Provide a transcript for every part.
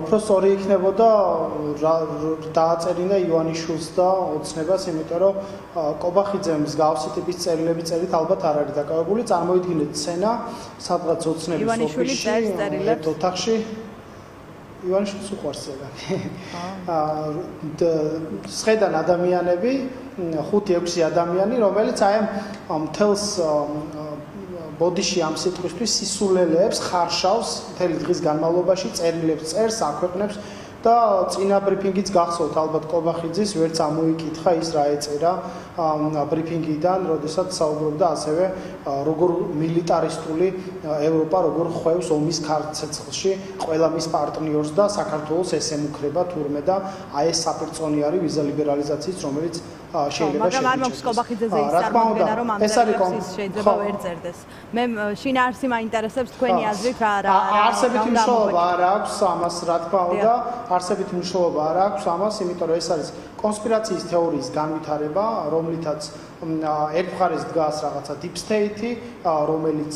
უფრო სწორი იქნებოდა დააწერინა ივანიშვილს და ოცნებას, იმიტომ რომ კობახიძემ მსგავსი ტიპის წერილები წერით ალბათ არ არის დაკავებული. წარმოიდგინეთ სცენა, სადღაც ოცნების ოფისში, ოთახში ივანიშვილს უყვარს ეგ. სხედან ადამიანები, 5-6 ადამიანი, რომელიც აი ამ მთელს ბოდიში ამ სიტყვისთვის სისულელეებს ხარშავს მთელი დღის განმავლობაში, წერილებს წერს, აქვეყნებს და წინა ბრიფინგიც გახსოვთ ალბათ კობახიძის, ვერც ამოიკითხა ის რა ეწერა ბრიფინგიდან, როდესაც საუბრობდა ასევე როგორ მილიტარისტული ევროპა როგორ ხვევს ომის ქარცეცხლში ყველა მის პარტნიორს და საქართველოს ეს ემუქრება თურმე და აი ეს საპირწონე არის ვიზა ლიბერალიზაციის, რომელიც შეიძლება მაგრამ არ მაქვს კობახიძეზე ის წარმოქმნა რომ ამ წერილებს შეიძლება ვერ წერდეს. მე შინაარსი მაინტერესებს თქვენი აზრით რა არსებითი მნიშვნელობა არ აქვს ამას რა თქმა უნდა, არსებითი მნიშვნელობა არ აქვს ამას, იმიტომ რომ ეს არის კონსპირაციის თეორიის განვითარება, რომლითაც ერთ მხარეს დგას რაღაცა deep state-ი, რომელიც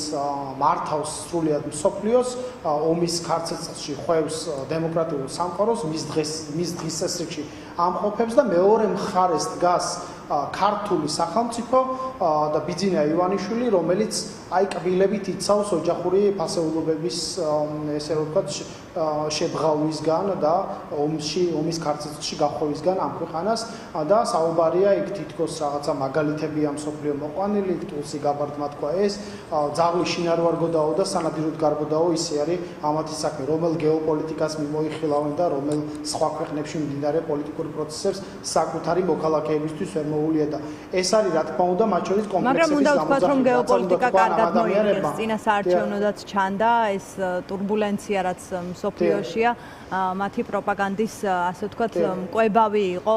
მართავს სრულიად მსოფლიოს, ომის ქარცეცხლში ხვევს დემოკრატიულ სამყაროს, მის დღის წესრიგში ამყოფებს და მეორე მხარეს დგას ქართული სახელმწიფო და ბიძინა ივანიშვილი, რომელიც აი კბილებით იცავს ოჯახური ფასეულობების ესე რომ ვთქვათ შებღავისგან და ომის ქარცეცხლში გახვევისგან ამ ქვეყანას და საუბარია იქ თითქოს რაღაცა მაგალითებია მსოფლიო მოყვანილი, ტულსი გაბარდმა თქვა ეს, ძაღლი შინარვარგოდაო და სანადიროდ გარბოდაო, ისე არის ამათი საქმე, რომელ გეოპოლიტიკას მიმოიხილავენ და რომელ სხვა ქვეყნებში მიმდინარე პოლიტიკურ პროცესებს საკუთარი მოქალაქეებისთვის ვერ მოუვლია და ეს არის რა თქმა უნდა მათ შორის კომპლექსების მაგრამ უნდა ვთქვათ რომ გეოპოლიტიკა კარგად მოიგეს, წინა საარჩევნოდაც ჩანდა ეს турბულენცია რაც მსოფლიოშია, მათი პროპაგანდის ასე ვთქვათ მკვებავი იყო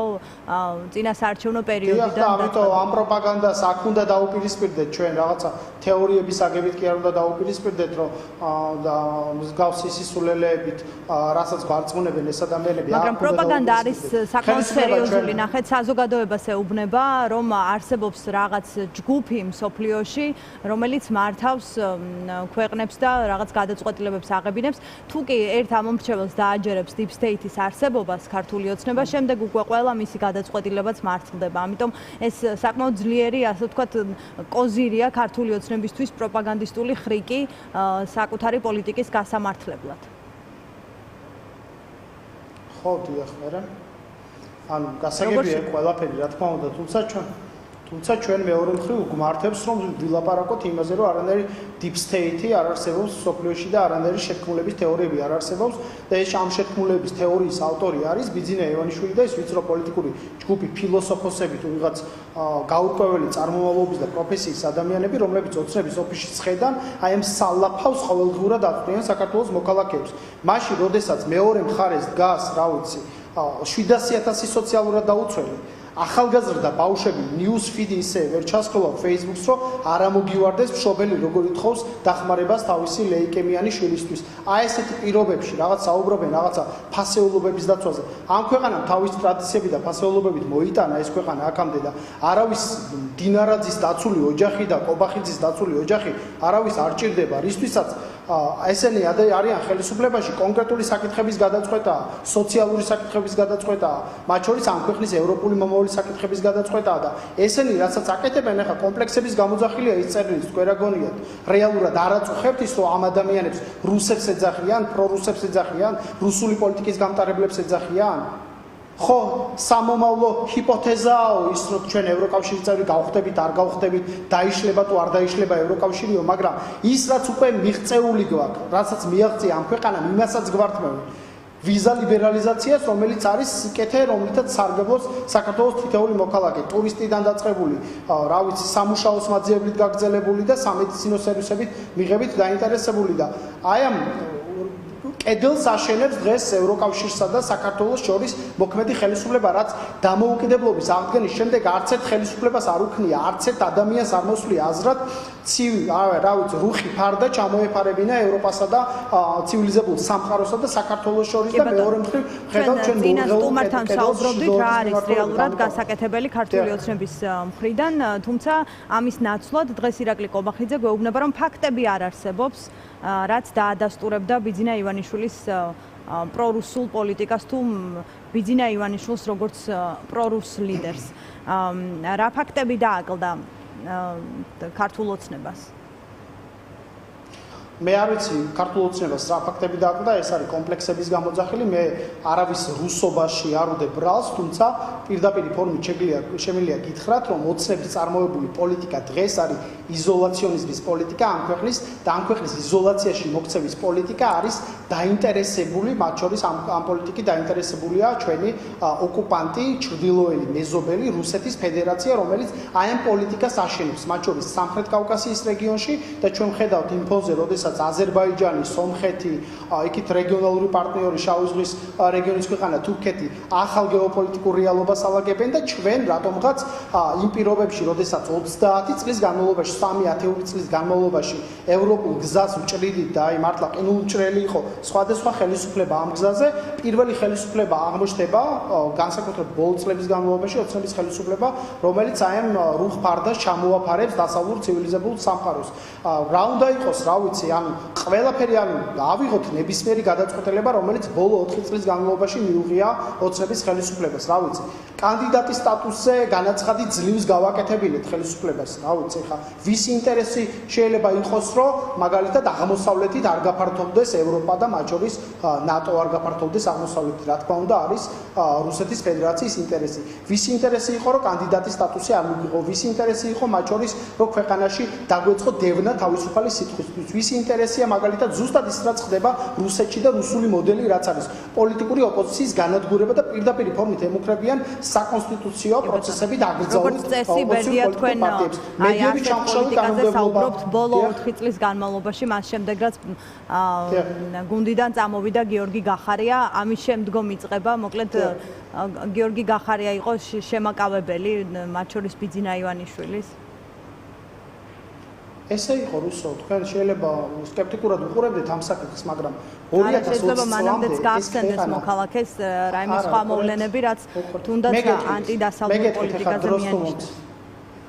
წინა საარჩევნო პერიოდიდან და ამიტომ ამ პროპაგანდას აქ უნდა დაუპირისპირდეთ ჩვენ რაღაცა თეორიების აგებით კი არ უნდა დაუპირისპირდეთ რომ და მსგავსი სისულელეებით რასაც გვარწმუნებენ ეს ადამიანები მაგრამ პროპაგანდა არის საკმაოდ სერიოზული ნახეთ საზოგადოებას ეუბნება რომ არსებობს რაღაც ჯგუფი მსოფლიოში რომელიც მართავს ქვეყნებს და რაღაც გადაწყვეტილებებს აღებინებს თუ კი ერთ ამომრჩეველს დააჯერებს deep state-ის არსებობას ქართული ოცნება შემდეგ უკვე ყველა მისი გადაწყვეტილებაც მართლდება ამიტომ ეს საკმაოდ ძლიერი ასე ვთქვათ კოზირია ქართული ოცნებისთვის პროპაგანდისტული ხრიკი საკუთარი პოლიტიკის გასამართლებლად ხო დიახ მერე ანუ გასაგებია ყველაფერი რა თქმა უნდა თუმცა ჩვენ მეორე მხრივ გვმართებს რომ ვილაპარაკოთ იმაზე რომ არანაირი deep state-ი არ არსებობს სოფლიოში და არანაირი შეთქმულების თეორიები არ არსებობს და ეს ამ შეთქმულების თეორიის ავტორი არის ბიძინა ივანიშვილი და ის ვიწრო პოლიტიკური ჯგუფი ფილოსოფოსები თუ ვიღაც გაურკვეველი წარმომავლობის და პროფესიის ადამიანები რომლებიც ოცნების ოფისში ცხედან აი ამ სალაფავს ყოველდღურად აწვდიან საქართველოს მოქალაქეებს მაშინ როდესაც მეორე მხარეს დგას რა ვიცი 700,000 სოციალურად დაუცველი ახალგაზრდა ბავშვები news feed-ი ისე ვერ ჩასხლავ Facebook-ს რომ არ ამოგივარდეს მშობელი როგორ ითხოვს დახმარებას თავისი ლეიკემიანი შვილისთვის. აი ესეთი პირობებში რაღაც საუბრობენ რაღაცა ფასეულობების დაცვაზე. ამ ქვეყანამ თავისი ტრადიციები და ფასეულობებით მოიტანა ეს ქვეყანა აქამდე და არავის დინარაძის დაცული ოჯახი და კობახიძის დაცული ოჯახი არავის არ ჭირდება რისთვისაც ესენი არიან ხელისუფლებაში კონკრეტული საკითხების გადაწყვეტა, სოციალური საკითხების გადაწყვეტა, მათ შორის ამ ქვეყნის ევროპული მომავლის საკითხების გადაწყვეტა და ესენი რასაც აკეთებენ ახლა კომპლექსების გამოძახილია ის წერილიც თქვერაგონიათ რეალურად არ აწუხებთ ის რომ ამ ადამიანებს რუსებს ეძახიან, პრორუსებს ეძახიან, რუსული პოლიტიკის გამტარებლებს ეძახიან ხო სამომავლო ჰიპოთეზაა ის რომ ჩვენ ევროკავშირის წევრი გავხდებით არ გავხდებით დაიშლება თუ არ დაიშლება ევროკავშირიო მაგრამ ის რაც უკვე მიღწეული გვაქვს რასაც მიაღწია ამ ქვეყანამ იმასაც გვართმევენ ვიზა ლიბერალიზაციას რომელიც არის სიკეთე რომლითაც სარგებლობს საქართველოს თითოეული მოქალაქე ტურისტიდან დაწყებული რა ვიცი სამუშაოს მაძიებლით გაგრძელებული და სამედიცინო სერვისებით მიღებით დაინტერესებული და აი ამ კედელს აშენებს დღეს ევროკავშირსა და საქართველოს შორის მოქმედი ხელისუფლება, რაც დამოუკიდებლობის აღდგენის შემდეგ არც ერთ ხელისუფლებას არ უქმნია, არც ერთ ადამიანს არ მოსვლია აზრად ცივი, რა ვიცი, რუხი ფარდა ჩამოეფარებინა ევროპასა და ცივილიზებულ სამყაროსა და საქართველოს შორის და მეორე მხრივ ხედავთ ჩვენ სტუმართან საუბრობდით, რა არის რეალურად გასაკეთებელი ქართული ოცნების მხრიდან, თუმცა ამის ნაცვლად დღეს ირაკლი კობახიძე გვეუბნება, რომ ფაქტები არ არსებობს რაც დაადასტურებდა ბიძინა ივანიშვილის პრორუსულ პოლიტიკას თუ ბიძინა ივანიშვილს როგორც პრორუს ლიდერს. რა ფაქტები დააკლდა ქართულ ოცნებას? მე არ ვიცი ქართულ ოცნებას რა ფაქტები დააკლდა, ეს არის კომპლექსების გამოძახილი. მე არავის რუსობაში არ ვუდებ ბრალს, თუმცა პირდაპირ ფორმით შემიძლია გითხრათ, რომ ოცნების წარმოებული პოლიტიკა დღეს არის იზოლაციონიზმის პოლიტიკა ამ ქვეყნის და ამ ქვეყნის იზოლაციაში მოქცევის პოლიტიკა არის დაინტერესებული, მათ შორის ამ პოლიტიკით დაინტერესებულია ჩვენი ოკუპანტი, ჩრდილოელი მეზობელი რუსეთის ფედერაცია, რომელიც აი ამ პოლიტიკას აშენებს, მათ შორის სამხრეთ კავკასიის რეგიონში და ჩვენ ვხედავთ იმ ფონზე, როდესაც აზერბაიჯანი, სომხეთი, იქით რეგიონალური პარტნიორი შავი ზღვის რეგიონის ქვეყანა თურქეთი ახალ გეოპოლიტიკურ რეალობას ალაგებენ და ჩვენ რატომღაც იმ პირობებში, როდესაც 30 წლის განმავლობაში, 3 ათეული წლის განმავლობაში ევროპულ გზას ვჭრიდით და აი მართლა ყინულმჭრელი იყო სხვადასხვა ხელისუფლება ამ გზაზე, პირველი ხელისუფლება აღმოჩნდება განსაკუთრებით ბოლო წლების განმავლობაში ოცნების ხელისუფლება, რომელიც აი ამ რუხ ფარდას ჩამოაფარებს დასავლურ ცივილიზებულ სამყაროს. რა უნდა იყოს, რა ვიცი, ანუ ყველაფერი ავიღოთ ნებისმიერი გადაწყვეტილება, რომელიც ბოლო 4 წლის განმავლობაში მიუღია ოცნების ხელისუფლებას, რა ვიცი. კანდიდატის სტატუსზე განაცხადი ძლივს გავაკეთებინეთ ხელისუფლებას, რა ვიცი, ხა ვის ინტერესი შეიძლება იყოს, რომ მაგალითად აღმოსავლეთით არ გაფართოვდეს ევროპა და მათ შორის ნატო არ გაფართოვდეს აღმოსავლეთით, რა თქმა უნდა, არის რუსეთის ფედერაციის ინტერესი. ვის ინტერესი იყო, რომ კანდიდატის სტატუსი არ მიიღო, ვის ინტერესი იყო, მათ შორის, რომ ქვეყანაში დაგვეწყო დევნა თავისუფალი სიტყვისთვის. ვის ინტერესია მაგალითად ზუსტად ის რაც ხდება რუსეთში და რუსული მოდელი რაც არის პოლიტიკური ოპოზიციის განადგურება და პირდაპირ ფორმით ემუქრებიან საკონსტიტუციო პროცესებით აკრძალვის ბერდია თქვენ აი ამ პოლიტიკაზე საუბრობთ ბოლო 4 წლის განმავლობაში, მას შემდეგ რაც გუნდიდან წამოვიდა გიორგი გახარია, ამის შემდგომ იწყება მოკლედ გიორგი გახარია იყო შემაკავებელი მათ შორის ბიძინა ივანიშვილის. ესე იყო რუსო, თქვენ შეიძლება სკეპტიკურად უყურებდეთ ამ საკითხს, მაგრამ 2020 წლამდე მანამდეც გაახსენდეს მოქალაქეს რაიმე სხვა მოვლენები, რაც თუნდაც ანტიდასავლურ პოლიტიკაზე მიანიშნებს.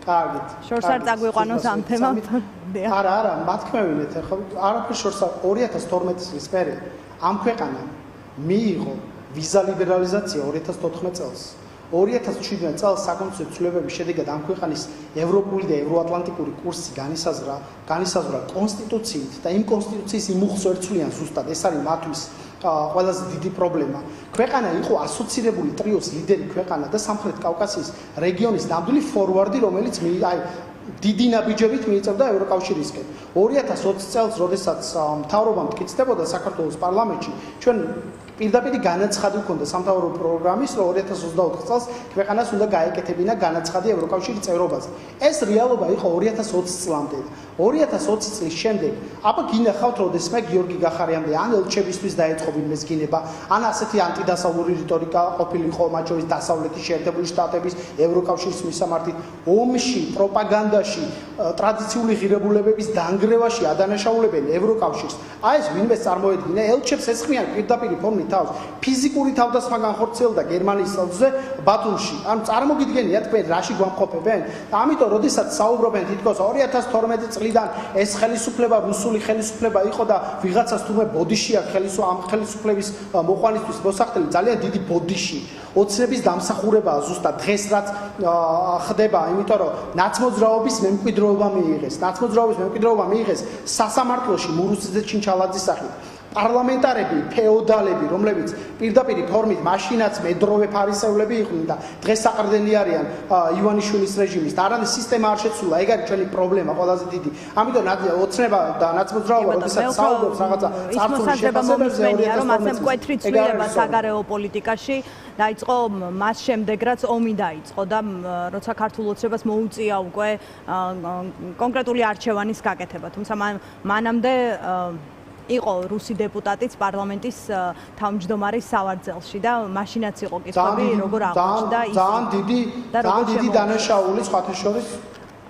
კარგით. შორს არ წაგვიყვანოს ამ თემამ. არა, მათქმევინეთ, ხო, არაფერ შორს 2012 წლის პერიოდ ამ ქვეყანამ მიიღო ვიზა ლიბერალიზაცია 2014 წელს. 2017 წელს საკონსტიტუციო ცვლილებების შედეგად ამ ქვეყანის ევროპული და ევროატლანტიკური კურსი განისაზღვრა კონსტიტუციით და იმ კონსტიტუციის იმუხს ერცვლიან ზუსტად, ეს არის მათთვის ყველაზე დიდი პრობლემა. ქვეყანა იყო ასოცირებული ტრიოს ლიდერი ქვეყანა და სამხრეთ კავკასიის რეგიონის ნამდვილი ფორვარდი, რომელიც აი დიდი ნაბიჯებით მიიწევდა ევროკავშირისკენ. 2020 წელს, როდესაც მთავრობა მტკიცდებოდა საქართველოს პარლამენტში, ჩვენ პირდაპირ განაცხადი ჰქონდა სამთავრობო პროგრამის, რომ 2024 წელს ქვეყანას უნდა გაეკეთებინა განაცხადი ევროკავშირის წევრობაზე. ეს რეალობა იყო 2020 წლამდე. 2020 წლის შემდეგ, აბა გინახავთ, როდესმე გიორგი გახარიამდე ან ელჩებისთვის დაეწყო ვინმეს გინება, ან ასეთი ანტიდასავლური რიტორიკა ყოფილიყო, მათ შორის დასავლეთის შეერთებული შტატების ევროკავშირის მისამართით, ომში, პროპაგანდაში, ტრადიციული ღირებულებების დანგრევაში ადანაშაულებენ ევროკავშირს. აი ეს ვინმეს წარმოედგინა, ელჩებს ესხმიან პირდაპირ ფორმით თავს. ფიზიკური თავდასხმა განხორციელდა გერმანიის საზღვარზე ბათუმში. ანუ წარმოგიდგენია თქვენ რაში გვამყოფებენ? ამიტომ როდესაც საუბრობენ თითქოს 2012 წლიდან ეს ხელისუფლება რუსული ხელისუფლება იყო და ვიღაცას თუმე ბოდიში აქვს ამ ხელისუფლების მოყვანისთვის მოსახდელი ძალიან დიდი ბოდიში. ოცნების დამსახურებაა ზუსტად დღეს რაც ხდება, იმიტომ რომ ნაცმოძრაობის მემკვიდრეობა მიიღეს სასამართლოში მურუსიძე ჩინჩალაძის სახით. პარლამენტარები, ფეოდალები, რომლებიც პირდაპირ ფორმით მაშინაც მედროვე ფარისევლები იყვნენ და დღეს საყრდენი არიან ივანიშვილის რეჟიმის და არანაირი სისტემა არ შეცვლა, ეგ არის ჩვენი პრობლემა ყველაზე დიდი. ამიტომ ოცნება და ნაცმოძრაობა, როდესაც საუბრობს რაღაცა წარსულის შეფასებებზე, რომ ასე მკვეთრი ცვლილება საგარეო პოლიტიკაში დაიწყო მას შემდეგ, რაც ომი დაიწყო და როცა ქართულ ოცნებას მოუწია უკვე კონკრეტული არჩევანის გაკეთება, თუმცა მანამდე იყო რუსი დეპუტატიც პარლამენტის თავმჯდომარის სავარძელში და მაშინაც იყო კითხვები როგორ აღმოჩნდა ის ძალიან დიდი დანაშაული სხვათა შორის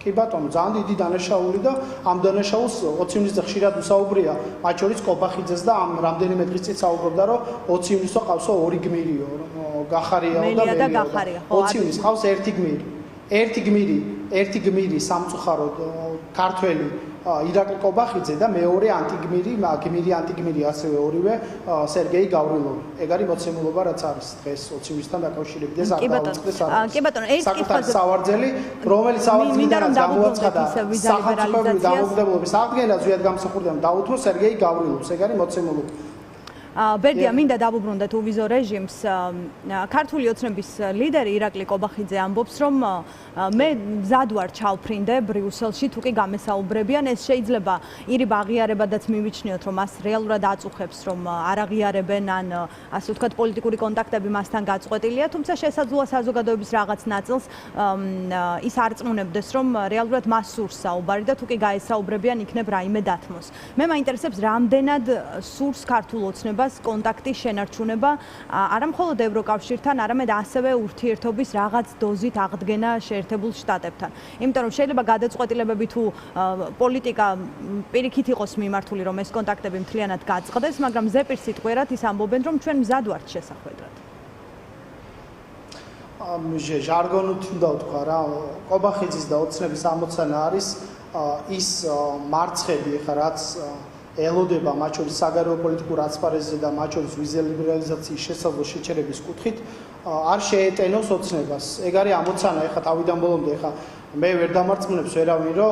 კი ბატონო ძალიან დიდი დანაშაული და ამ დანაშაულს ოცივნისზე ხშირად უსაუბრია მათ შორის კობახიძეს და ამ რამდენიმე დღის წინ საუბრობდა რომ ოცივნისო ყავსო ორი გმირიო გახარიაო და მელია ოცივნის ყავს ერთი გმირი სამწუხაროდ ქართველი ირაკლი კობახიძე და მეორე გმირი ასევე ორივე სერგეი გავრილოვი. ეგ არის მოცემულობა რაც არის დღეს 20-ისთან დაკავშირებით ეს არ დაუწყდეს არის. კი ბატონო, ეს კითხვაზე სავარძელი, რომელიც სავარძელიდან გამოაცხადა სახელმწიფოებრივი დამოუკიდებლობის აღდგენა ზვიად გამსახურდიდან დაუთმო სერგეი გავრილოვს. ეგ არის მოცემულობა. ბერდია მინდა დავუბრუნდეთ უვიზო რეჟიმს. ქართული ოცნების ლიდერი ირაკლი კობახიძე ამბობს, რომ მე მზად ვარ ჩავფრინდე ბრიუსელში, თუ კი გამესაუბრებიან, ეს შეიძლება ირიბ აღიარებადაც მივიჩნიოთ, რომ მას რეალურად აწუხებს, რომ არ აღიარებენ ან ასე ვთქვათ პოლიტიკური კონტაქტები მასთან გაწყვეტილია, თუმცა შესაძლოა საზოგადოების რაღაც ნაწილს ის არწმუნებდეს, რომ რეალურად მას სურს საუბარი და თუ კი გაესაუბრებიან, იქნებ რაიმე დათმოს. მე მაინტერესებს, რამდენად სურს ქართულ ოცნებას კონტაქტის შენარჩუნება არა მხოლოდ ევროკავშირთან, არამედ ასევე ურთიერთობის რაღაც დოზით აღდგენა შეერთებულ შტატებთან. იმიტომ რომ შეიძლება გადაწყვეტილებები თუ პოლიტიკა პირიქით იყოს მიმართული, რომ ეს კონტაქტები მთლიანად გაწყდეს, მაგრამ ზეპირ სიტყვიერად ის ამბობენ, რომ ჩვენ მზად ვართ შესახვედრად. ჟარგონით უნდა ვთქვა რა, კობახიძის და ოცნების ამოცანა არის ის მარცხები, ხა რაც ელოდება მათ შორის საგარეო პოლიტიკურ ასპარეზზე და მათ შორის ვიზა ლიბერალიზაციის შესაძლო შეჩერების კუთხით არ შეეტენოს ოცნებას. ეგ არის ამოცანა, ეხლა თავიდან ბოლომდე, ეხლა მე ვერ დამარწმუნებს ვერავინ, რომ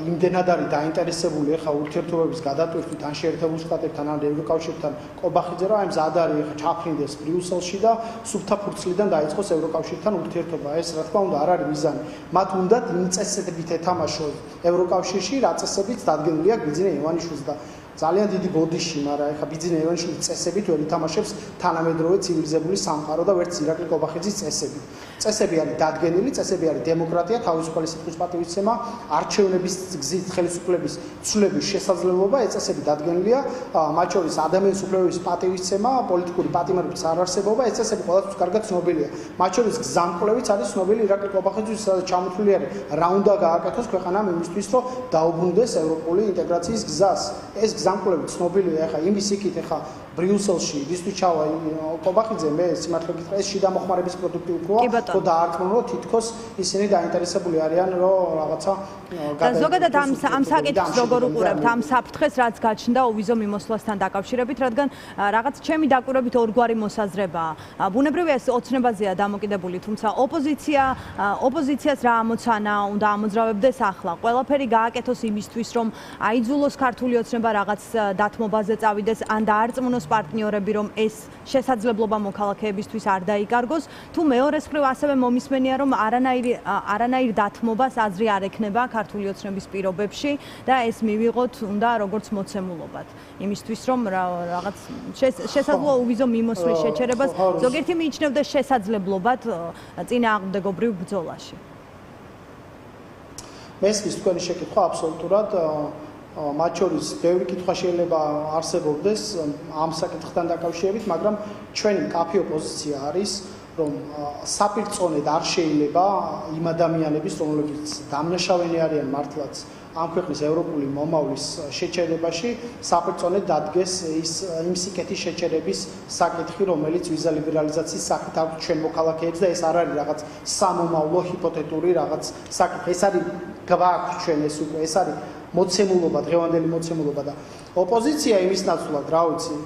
იმდენად არის დაინტერესებული ეხლა ურთიერთობების გადატვირთვით ან შეერთებულ შტატებთან ან ევროკავშირთან კობახიძე, რომ აი მზად არის ეხლა ჩაფრინდეს ბრიუსელში და სუფთა ფურცლიდან დაიწყოს ევროკავშირთან ურთიერთობა. ეს რა თქმა უნდა არ არის მიზანი. მათ უნდათ იმ წესებით ეთამაშოს ევროკავშირში, რა წესებით დადგენილია ბიძინა ივანიშვილს და ძალიან დიდი ბოდიში, მაგრამ ეხლა ბიძინა ივანიშვილის წესებით ვერ ითამაშებს თანამედროვე ცივილიზებული სამყარო და ვერც ირაკლი კობახიძის წესებით. წესები არის დადგენილი, წესები არის დემოკრატია, თავისუფალი სიტყვის პატივისცემა, არჩევნების გზით ხელისუფლების ცვლილების შესაძლებლობა, ეს წესები დადგენილია, მათ შორის ადამიანის უფლებების პატივისცემა, პოლიტიკური პატიმრობის არარსებობა, ეს წესები ყველასთვის კარგად ცნობილია. მათ შორის გზამკვლევიც არის ცნობილი ირაკლი კობახიძის ჩამოთვლილი არის, რა უნდა გააკეთოს ქვეყანამ იმისთვის, რომ დაუბრუნდეს ევროპული ინტეგრაციის გზას. ეს გზამკვლევი ცნობილია, ეხლა იმის იქით ეხლა ბრიუსელში რისთვის ჩავა კობახიძე, მე სიმართლე გითხრა, ეს შიდა მოხმარების პროდუქტი უკროა, თუ დაარწმუნო, რომ თითქოს ისინი დაინტერესებული არიან, რომ რაღაცა ზოგადად ამ საკითხს როგორ უყურებთ, ამ საფრთხეს, რაც გაჩნდა უვიზო მიმოსვლასთან დაკავშირებით, რადგან რაღაც ჩემი დაკვირვებით ორგვარი მოსაზრებაა. ბუნებრივია ეს ოცნებაზეა დამოკიდებული, თუმცა ოპოზიციას რა ამოცანა უნდა ამოძრავებდეს ახლა. ყველაფერი გააკეთოს იმისთვის, რომ აიძულოს ქართული ოცნება რაღაც დათმობაზე წავიდეს, ან დაარწმუნოს პარტნიორები, რომ ეს შესაძლებლობა მოქალაქეებისთვის არ დაიკარგოს, თუ მეორეს მხრივ ასევე მომისმენია, რომ არანაირ დათმობას აზრი არ ექნება ქართული ოცნების პირობებში და ეს მივიღოთ უნდა როგორც მოცემულობად. იმისთვის რომ რაღაც შესაძლოა უვიზო მიმოსვლის შეჩერებას ზოგიერთი მიიჩნევდა შესაძლებლობად წინააღმდეგობრივ ბრძოლაში. მესმის თქვენი შეკითხვა აბსოლუტურად მათ შორის ბევრი კითხვა შეიძლება არსებობდეს ამ საკითხთან დაკავშირებით, მაგრამ ჩვენი მკაფიო პოზიცია არის, რომ საპირწონედ არ შეიძლება იმ ადამიანების, რომლებიც დამნაშავენი არიან მართლაც ამ ქვეყნის ევროპული მომავლის შეჩერებაში, საპირწონედ დადგეს იმ სიკეთის შეჩერების საკითხი, რომელიც ვიზა ლიბერალიზაციის სახით აქვს ჩვენ მოქალაქეებს და ეს არ არის რაღაც სამომავლო ჰიპოთეტური რაღაც საკითხი. ეს არის გვაქვს ჩვენ ეს უკვე, ეს არის მოცემულობა, დღევანდელი მოცემულობა და ოპოზიცია იმის ნაცვლად, რა ვიცი,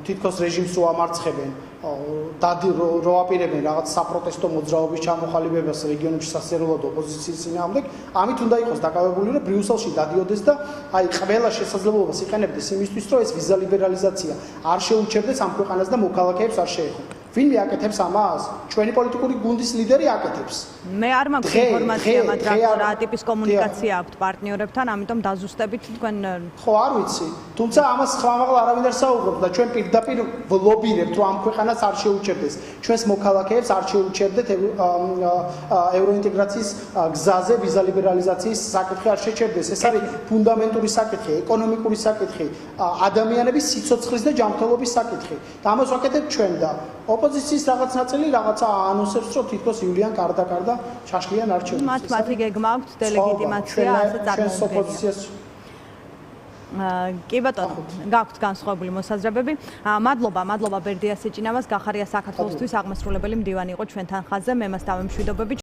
თითქოს რეჟიმს რო ამარცხებენ, რო აპირებენ რაღაც საპროტესტო მოძრაობის ჩამოყალიბებას რეგიონებში სასერულად ოპოზიციის წინააღმდეგ, ამით უნდა იყოს დაკავებული, რომ ბრიუსელში დადიოდეს და აი ყველა შესაძლებლობას იყენებდეს იმისთვის, რომ ეს ვიზა ლიბერალიზაცია არ შეუჩერდეს ამ ქვეყანას და მოქალაქეებს არ შეეხო. ვინმე აკეთებს ამას? ჩვენი პოლიტიკური გუნდის ლიდერი აკეთებს. მე არ მაქვს ინფორმაცია მათ რა ტიპის კომუნიკაცია აქვთ პარტნიორებთან, ამიტომ დაზუსტებით თქვენ ხო არ ვიცი. თუმცა ამას ხმამაღლა არავინ არ საუბრობს და ჩვენ პირდაპირ ვლობირებთ, რომ ამ ქვეყანას არ შეუჩერდეს. ჩვენს მოქალაქეებს არ შეუჩერდეთ ევროინტეგრაციის გზაზე ვიზა ლიბერალიზაციის საკითხი არ შეჩერდეს. ეს არის ფუნდამენტური საკითხი, ეკონომიკური საკითხი, ადამიანების სიცოცხლის და ჯანმრთელობის საკითხი. და ამას ვაკეთებთ ჩვენ და ოპოზიციის რაღაც ნაწილი რაღაცა ანონსებს, რომ თითქოს ივლიან კარდა ჩაშლიან არჩევნებს. მათი გეგმა აქვს დელეგიტიმაცია, ასე წარმოუდგენია. კი ბატონო, გაქვთ განსხვავებული მოსაზრებები. მადლობა ბერდია სეჭინავას, გახარია საქართველოსთვის აღმასრულებელი მდივანი იყო ჩვენთან ხაზზე, მე მას დავემშვიდობები.